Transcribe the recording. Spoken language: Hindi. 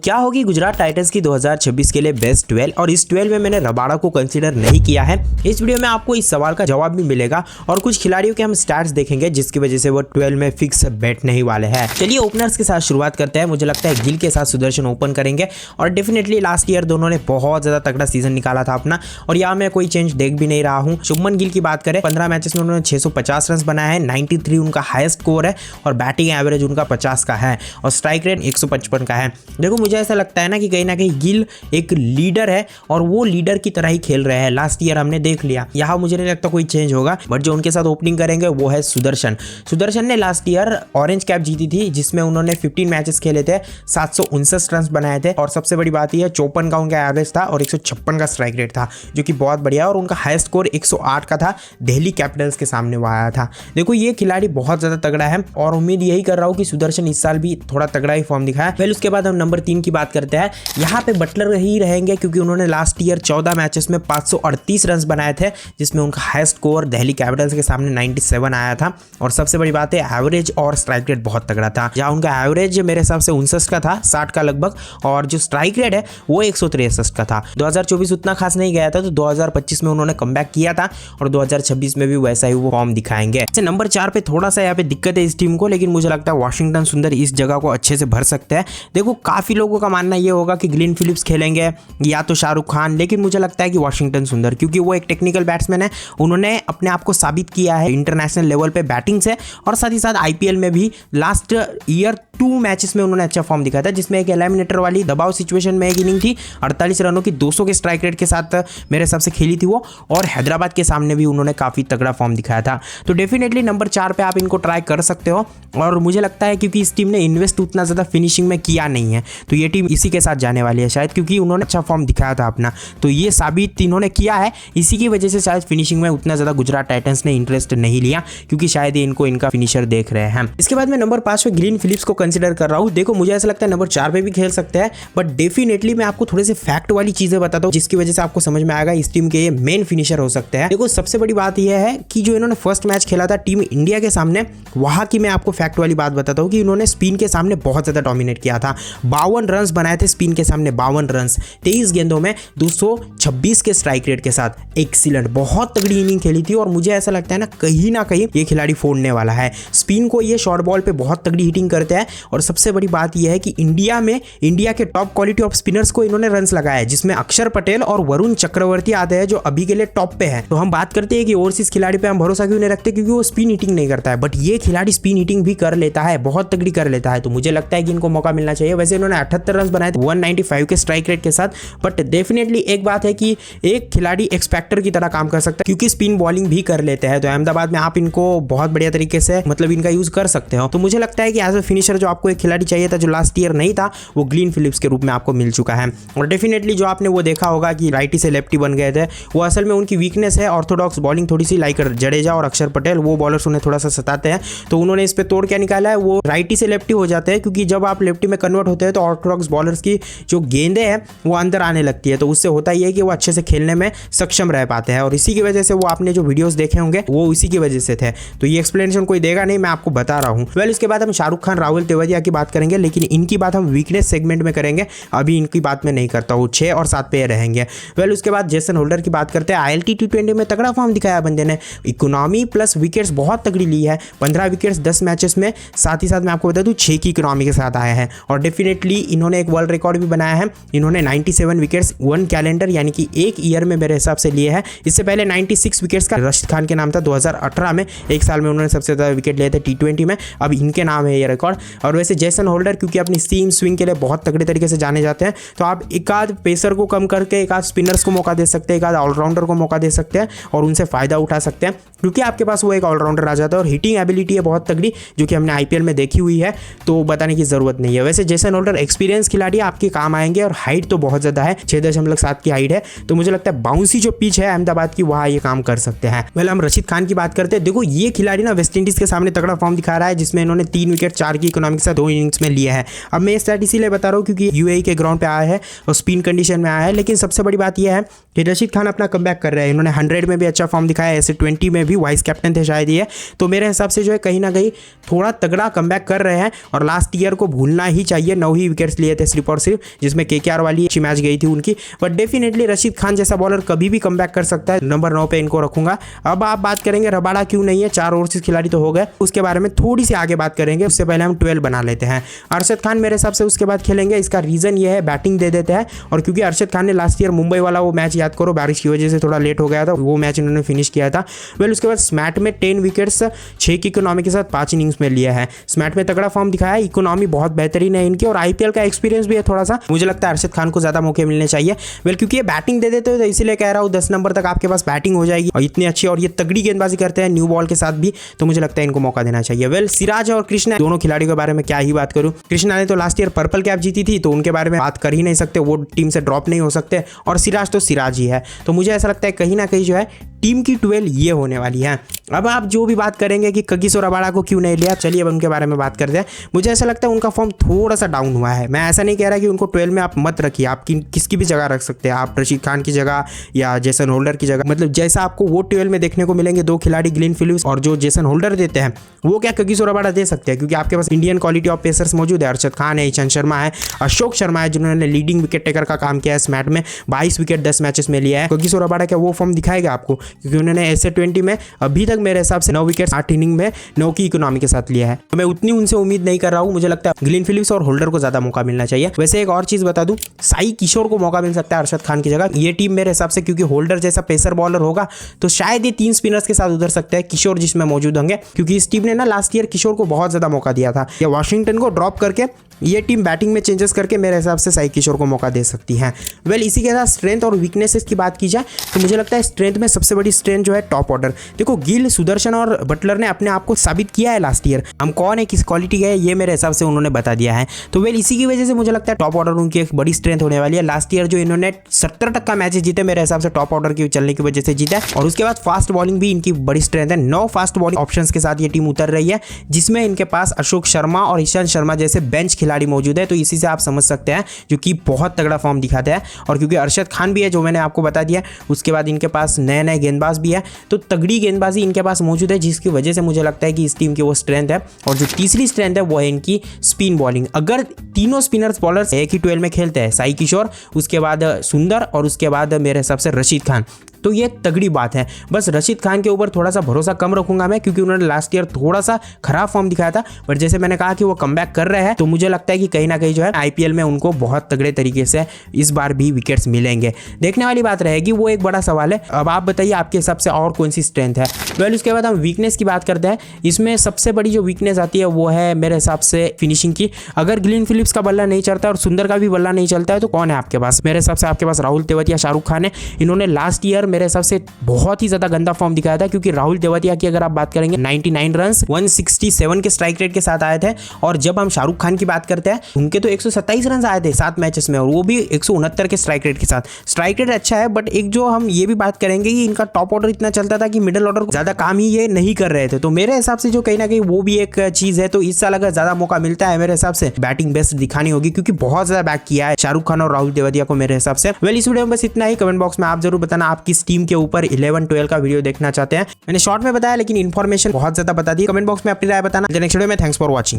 क्या होगी गुजरात टाइटंस की 2026 के लिए बेस्ट 12 और इस 12 में मैंने रबाड़ा को कंसीडर नहीं किया है। इस वीडियो में आपको इस सवाल का जवाब भी मिलेगा और कुछ खिलाड़ियों के हम स्टैट्स देखेंगे जिसकी वजह से वो 12 में फिक्स बैठने वाले हैं। चलिए ओपनर्स के साथ शुरुआत करते हैं। मुझे लगता है गिल के साथ सुदर्शन ओपन करेंगे और डेफिनेटली लास्ट ईयर दोनों ने बहुत ज्यादा तगड़ा सीजन निकाला था अपना और यहाँ मैं कोई चेंज देख भी नहीं रहा हूँ। शुभमन गिल की बात करें 15 मैचेस में उन्होंने 650 रन बनाए हैं, 93 उनका हाईएस्ट स्कोर है और बैटिंग एवरेज उनका 50 का है और स्ट्राइक रेट 155 का है। देखो मुझे ऐसा लगता है ना कि कहीं ना कहीं गिल एक लीडर है और वो लीडर की तरह ही खेल रहे हैं। लास्ट ईयर हमने देख लिया, यहाँ मुझे नहीं लगता कोई चेंज होगा। बट जो उनके साथ ओपनिंग करेंगे वो है सुदर्शन। सुदर्शन ने लास्ट ईयर ऑरेंज कैप जीती थी जिसमें उन्होंने 15 मैचेस खेले थे, 759 रन बनाए थे और सबसे बड़ी बात यह 54 का उनका एवरेज था और 156 का स्ट्राइक रेट था जो कि बहुत बढ़िया और उनका हाईएस्ट स्कोर 108 का था। दिल्ली कैपिटल्स के सामने वो आया था। देखो ये खिलाड़ी बहुत ज्यादा तगड़ा है और उम्मीद यही कर रहा हूँ कि सुदर्शन इस साल भी थोड़ा तगड़ा ही फॉर्म दिखाया। फिर उसके बाद हम नंबर 3 की बात करते हैं। यहाँ पे बटलर ही रहेंगे क्योंकि उन्होंने लास्ट ईयर 14 मैचेस में 538 रन बनाए थे जिसमें उनका हाईएस्ट स्कोर दिल्ली कैपिटल्स के सामने 97 आया था और सबसे बड़ी बात है एवरेज और स्ट्राइक रेट बहुत तगड़ा था। जहाँ उनका एवरेज मेरे हिसाब से 59 का था, 60 का लगभग, और जो स्ट्राइक रेट है वो 163 का था। 2024 उतना खास नहीं गया था तो 2025 में उन्होंने कमबैक किया था और 2026 में भी वैसा ही वो फॉर्म दिखाएंगे। नंबर 4 पे थोड़ा सा यहाँ पे दिक्कत है इस टीम को, लेकिन मुझे लगता है वाशिंगटन सुंदर इस जगह को अच्छे से भर सकते हैं। देखो काफी लोगों का मानना ये होगा कि ग्लेन फिलिप्स खेलेंगे या तो शाहरुख खान, लेकिन मुझे लगता है कि वाशिंगटन सुंदर, क्योंकि वो एक टेक्निकल बैट्समैन है, उन्होंने अपने आप को साबित किया है इंटरनेशनल लेवल पे बैटिंग से और साथ ही साथ आईपीएल में भी लास्ट ईयर 2 मैचेस में उन्होंने अच्छा फॉर्म दिखाया था जिसमें एक एलिमिनेटर वाली दबाव सिचुएशन में एक इनिंग थी, 48 रनों की 200 के स्ट्राइक रेट के साथ मेरे हिसाब से खेली थी वो, और हैदराबाद के सामने भी उन्होंने काफी तगड़ा फॉर्म दिखाया था। तो डेफिनेटली नंबर 4 पे आप इनको ट्राई कर सकते हो और मुझे लगता है क्योंकि इस टीम ने इन्वेस्ट उतना ज्यादा फिनिशिंग में किया नहीं है तो ये टीम इसी के साथ जाने वाली है शायद, क्योंकि उन्होंने अच्छा फॉर्म दिखाया था अपना, तो ये साबित इन्होंने किया है। इसी की वजह से शायद फिनिशिंग में उतना ज्यादा गुजरात टाइटंस ने इंटरेस्ट नहीं लिया क्योंकि शायद इनको इनका फिनिशर देख रहे हैं। इसके बाद मैं नंबर 5 पे ग्लेन फिलिप्स को कंसीडर कर रहा हूँ। देखो मुझे ऐसा लगता है नंबर 4 पे भी खेल सकते हैं बट डेफिनेटली मैं आपको थोड़े से फैक्ट वाली चीजें बताता हूँ जिसकी वजह से आपको समझ में आएगा इस टीम के ये मेन फिनिशर हो सकते हैं। देखो सबसे बड़ी बात यह है कि जो इन्होंने फर्स्ट मैच खेला था टीम इंडिया के सामने, वहां की मैं आपको फैक्ट वाली बात बताता हूँ कि इन्होंने स्पिन के सामने बहुत ज्यादा डोमिनेट किया था। 52 रन बनाए थे स्पिन के सामने, 52 रन 23 गेंदों में 226 के स्ट्राइक रेट के साथ। एक्सीलेंट, बहुत तगड़ी इनिंग खेली थी और मुझे ऐसा लगता है ना कहीं ये खिलाड़ी फोड़ने वाला है। स्पिन को ये शॉर्ट बॉल पे बहुत तगड़ी हिटिंग करते हैं और सबसे बड़ी बात यह है कि इंडिया के टॉप क्वालिटी ऑफ स्पिनर्स को इन्होंने रन्स लगाए हैं जिसमें अक्षर पटेल और वरुण चक्रवर्ती आते हैं जो अभी के लिए टॉप पे है। तो हम बात करते हैं कि ओवरसीज खिलाड़ी पे हम भरोसा क्यों नहीं रखते, क्योंकि वो स्पिन हिटिंग नहीं करता है, बट ये खिलाड़ी स्पिन हिटिंग भी कर लेता है, बहुत तगड़ी कर लेता है। तो मुझे लगता है कि इनको मौका मिलना चाहिए। वैसे इन्होंने 78 रन बनाए थे 195 के स्ट्राइक रेट के साथ, बट डेफिनेटली एक बात है कि एक खिलाड़ी एक्सपेक्टर की तरह काम कर सकता है क्योंकि स्पिन बॉलिंग भी कर लेते हैं। तो अहमदाबाद में आप इनको बहुत बढ़िया तरीके से मतलब इनका यूज कर सकते हो। तो मुझे लगता है कि एज अ फिनिशर जो आपको एक खिलाड़ी चाहिए था जो लास्ट ईयर नहीं था वो ग्लेन फिलिप्स के रूप में आपको मिल चुका है। और डेफिनेटली जो आपने वो देखा होगा कि राइटी से लेफ्टी बन गए थे, वो असल में उनकी वीकनेस है। ऑर्थोडॉक्स बॉलिंग थोड़ी सी लाइक जडेजा और अक्षर पटेल, वो बॉलर्स उन्हें थोड़ा सा सताते हैं, तो उन्होंने इस पे तोड़ क्या निकाला है, वो राइटी से लेफ्टी हो जाते हैं क्योंकि जब आप लेफ्टी में कन्वर्ट होते हैं तो ऑर्थोडॉक्स बॉलर्स की जो गेंदें हैं वो अंदर आने लगती है, तो उससे होता ही है कि वो अच्छे से खेलने में सक्षम रह पाते हैं और इसी की वजह से वो आपने जो वीडियोस देखे होंगे वो इसी की वजह से थे। तो ये एक्सप्लेनेशन कोई देगा नहीं, मैं आपको बता रहा हूँ। वेल इसके बाद हम शाहरुख खान, राहुल तेवतिया की बात करेंगे, लेकिन इनकी बात हम वीकनेस सेगमेंट में करेंगे, अभी इनकी बात मैं नहीं करता हूँ। 6 और 7 पे रहेंगे। वेल उसके बाद जेसन होल्डर की बात करते हैं। ILT T20 में तगड़ा फॉर्म दिखाया बंदे ने, इकोनॉमी प्लस विकेट्स बहुत तगड़ी ली है, 15 विकेट्स 10 मैचेस में, साथ ही साथ मैं आपको बता दूं 6 की इकोनॉमी के साथ आया है और डेफिनेटली इन्होंने एक वर्ल्ड रिकॉर्ड भी बनाया है। इन्होंने 97 विकेट्स 1 कैलेंडर यानी कि एक ईयर में मेरे हिसाब से लिए है। इससे पहले 96 विकेट्स का रशीद खान के नाम था 2018 में, एक साल में उन्होंने सबसे ज़्यादा विकेट लिए थे T20 में, अब इनके नाम है ये रिकॉर्ड। और वैसे जेसन होल्डर क्योंकि अपनी सीम स्विंग के लिए बहुत तगड़े तरीके से जाने जाते हैं, तो आप एक आध पेसर को कम करके एक आध स्पिनर्स को मौका दे सकते हैं, एक आध ऑलराउंडर को मौका दे सकते हैं और उनसे फायदा उठा सकते हैं क्योंकि आपके पास वो एक ऑलराउंडर आ जाता है और हिटिंग एबिलिटी है बहुत तगड़ी जो कि हमने आईपीएल में देखी हुई है, तो बताने की जरूरत नहीं है। वैसे जेसन होल्डर एक्सपीरियंस खिलाड़ी आपके काम आएंगे और हाइट तो बहुत ज़्यादा है, 6.7 की हाइट है, तो मुझे लगता है बाउंसी जो पिच है अहमदाबाद की वहाँ ये काम कर सकते हैं। वेल हम रशीद खान की बात करते हैं। देखो ये खिलाड़ी ना वेस्ट इंडीज के सामने तगड़ा फॉर्म दिखा रहा है जिसमें इन्होंने 3 विकेट 4 की इकोनॉमी के साथ 2 इनिंग्स में लिया है। अब मैं स्टैट इसीलिए बता रहा हूँ क्योंकि यूएई के ग्राउंड पे आया है और स्पिन कंडीशन में आया है, लेकिन सबसे बड़ी बात यह है कि रशीद खान अपना कमबैक कर रहे हैं। इन्होंने 100 में भी अच्छा फॉर्म दिखाया, ऐसे 20 में भी वाइस कैप्टन थे शायद ये, तो मेरे हिसाब से जो है कहीं ना कहीं थोड़ा तगड़ा कमबैक कर रहे हैं और लास्ट ईयर को भूलना ही चाहिए। 9 ही विकेट विकेट्स लिए थे सिर्फ और सिर्फ, जिसमें केकेआर वाली अच्छी मैच गई थी उनकी। बट डेफिनेटली रशीद खान जैसा बॉलर कभी भी कमबैक कर सकता है, नंबर 9 पे इनको रखूंगा। अब आप बात करेंगे रबाडा क्यों नहीं है, 4 ओवरसीज खिलाड़ी तो हो गए, उसके बारे में थोड़ी सी आगे बात करेंगे, उससे पहले हम 12 बना लेते हैं। अरशद खान मेरे हिसाब से उसके बाद खेलेंगे, इसका रीजन ये है बैटिंग दे देते हैं, और क्योंकि अरशद खान ने लास्ट ईयर मुंबई वाला वो मैच याद करो, बारिश की वजह से थोड़ा लेट हो गया था, वो मैच इन्होंने फिनिश किया था। वेल उसके बाद स्मैट में 10 विकेट्स 6 की इकोनॉमी के साथ 5 इनिंग्स में लिया है। स्मैट में तगड़ा फॉर्म दिखाया है, इकोनॉमी बहुत बेहतरीन है इनकी, और आईपीएल का एक्सपीरियंस भी है थोड़ा सा। मुझे लगता है अरशद खान को ज्यादा मौके मिलने चाहिए। वेल क्योंकि ये बैटिंग दे देते हो तो इसीलिए कह रहा हूँ 10 नंबर तक आपके पास बैटिंग हो जाएगी, और इतनी अच्छी और ये तगड़ी गेंदबाजी करते हैं न्यू बॉल के साथ भी, तो मुझे लगता है इनको मौका देना चाहिए। वेल सिराज और कृष्णा दोनों खिलाड़ियों के बारे में क्या ही बात करूं। कृष्णा ने तो लास्ट ईयर पर्पल कैप जीती थी, तो उनके बारे में बात कर ही नहीं सकते, वो टीम से ड्रॉप नहीं हो सकते, और सिराज तो सिराज ही है। तो मुझे ऐसा लगता है कहीं ना कहीं जो है टीम की 12 ये होने वाली है। अब आप जो भी बात करेंगे कि कगिसो रबाडा को क्यों नहीं लिया, चलिए अब उनके बारे में बात करते हैं। मुझे ऐसा लगता है उनका फॉर्म थोड़ा सा डाउन हुआ है। मैं ऐसा नहीं कह रहा कि उनको 12 में आप मत रखिए, आप किसकी भी जगह रख सकते हैं, आप रशीद खान की जगह या जेसन होल्डर की जगह, मतलब जैसा आपको वो 12 में देखने को मिलेंगे 2 खिलाड़ी ग्लेन फिलिप्स और जो जेसन होल्डर देते हैं, वो क्या कगिसो रबाडा दे सकते हैं, क्योंकि आपके पास इंडियन क्वालिटी ऑफ पेसर्स मौजूद है। अरशद खान है, ईशांत शर्मा है, अशोक शर्मा है, जिन्होंने लीडिंग विकेट टेकर का काम किया है स्मैट में, 22 विकेट 10 मैचेस में लिया है। कगिसो रबाडा क्या वो फॉर्म दिखाएगा आपको, क्योंकि उन्होंने ऐसे 20 में अभी तक मेरे हिसाब से 9 विकेट 8 इनिंग में 9 की इकोनॉमी के साथ लिया है। तो मैं उतनी उनसे उम्मीद नहीं कर रहा हूं। मुझे लगता है ग्लेन फिलिप्स और होल्डर को ज्यादा मौका मिलना चाहिए। वैसे एक और चीज बता दूं, साई किशोर को मौका मिल सकता है अरशद खान की जगह। ये टीम मेरे हिसाब से, क्योंकि होल्डर जैसा पेसर बॉलर होगा तो शायद ये 3 स्पिनर्स के साथ उधर सकते हैं, किशोर जिसमें मौजूद होंगे, क्योंकि इस टीम ने ना लास्ट ईयर किशोर को बहुत ज्यादा मौका दिया था। या वॉशिंगटन को ड्रॉप करके ये टीम बैटिंग में चेंजेस करके मेरे हिसाब से साई किशोर को मौका दे सकती है। वेल इसी के साथ स्ट्रेंथ और वीकनेसेस की बात की जाए तो मुझे लगता है स्ट्रेंथ में सबसे बड़ी स्ट्रेंथ जो है टॉप ऑर्डर। देखो गिल, सुदर्शन और बटलर ने अपने आप को साबित किया है लास्ट ईयर, हम कौन है, किस क्वालिटी के है, ये मेरे हिसाब से उन्होंने बता दिया है। तो वेल इसी की वजह से मुझे लगता है टॉप ऑर्डर उनकी एक बड़ी स्ट्रेंथ होने वाली है। लास्ट ईयर जो इन्होंने 70% मैचेस जीते मेरे हिसाब से टॉप ऑर्डर के चलने की वजह से जीता है। और उसके बाद फास्ट बॉलिंग भी इनकी बड़ी स्ट्रेंथ है। 9 फास्ट बॉलिंग ऑप्शंस के साथ ये टीम उतर रही है, जिसमें इनके पास अशोक शर्मा और ईशांत शर्मा जैसे बेंच खिलाड़ी मौजूद है। तो इसी से आप समझ सकते हैं जो कि बहुत तगड़ा फॉर्म दिखाते हैं। और क्योंकि अरशद खान भी है जो मैंने आपको बता दिया, उसके बाद इनके पास नए नए गेंदबाज भी है, तो तगड़ी गेंदबाजी इनके पास मौजूद है, जिसकी वजह से मुझे लगता है कि इस टीम की वो स्ट्रेंथ है। और जो तीसरी स्ट्रेंथ है वो है इनकी स्पिन बॉलिंग। अगर तीनों स्पिनर्स बॉलर्स एक ही 12 में खेलते हैं, साई किशोर, उसके बाद सुंदर और उसके बाद मेरे हिसाब से रशीद खान, तो ये तगड़ी बात है। बस रशीद खान के ऊपर थोड़ा सा भरोसा कम रखूंगा मैं, क्योंकि उन्होंने लास्ट ईयर थोड़ा सा खराब फॉर्म दिखाया था। बट जैसे मैंने कहा कि वो कमबैक कर रहे हैं, तो मुझे लगता है कि कहीं ना कहीं जो है आईपीएल में उनको बहुत तगड़े तरीके से इस बार भी विकेट्स मिलेंगे। देखने वाली बात रहेगी, वो एक बड़ा सवाल है। अब आप बताइए आपके हिसाब से और कौन सी स्ट्रेंथ है। वेल उसके बाद हम वीकनेस की बात करते हैं। इसमें सबसे बड़ी जो वीकनेस आती है वो है मेरे हिसाब से फिनिशिंग की। अगर ग्लेन फिलिप्स का बल्ला नहीं चलता और सुंदर का भी बल्ला नहीं चलता है तो कौन है आपके पास? मेरे हिसाब से आपके पास राहुल तेवतिया, शाहरुख खान है। इन्होंने लास्ट ईयर मेरे हिसाब से बहुत ही ज्यादा गंदा फॉर्म दिखाया था, क्योंकि राहुल तेवतिया की अगर आप बात करेंगे 99 रन्स 167 के स्ट्राइक रेट के साथ आए थे। और जब हम शाहरुख खान की बात करते हैं, उनके तो 127 रन आए थे 7 मैचेस में, और वो भी 169 के स्ट्राइक रेट के साथ। स्ट्राइक रेट अच्छा है, बट एक जो हम ये भी बात करेंगे कि इनका टॉप ऑर्डर इतना चलता था कि मिडिल ऑर्डर को ज्यादा काम ही ये नहीं कर रहे थे। तो मेरे हिसाब से जो कहीं ना कहीं वो भी एक चीज है। तो इस साल अगर ज्यादा मौका मिलता है मेरे हिसाब से बैटिंग बेस्ट दिखानी होगी, क्योंकि बहुत ज्यादा बैक किया है शाहरुख खान और राहुल तेवतिया को मेरे हिसाब से। वेल इस वीडियो में बस इतना ही। कमेंट बॉक्स में आप जरूर बताना आप किस टीम के ऊपर 11-12 का वीडियो देखना चाहते हैं। मैंने शॉर्ट में बताया, लेकिन इन्फॉर्मेशन बहुत ज्यादा बता दी। कमेंट बॉक्स में अपनी राय बताना। नेक्स्ट वीडियो में थैंक्स फॉर वॉचिंग।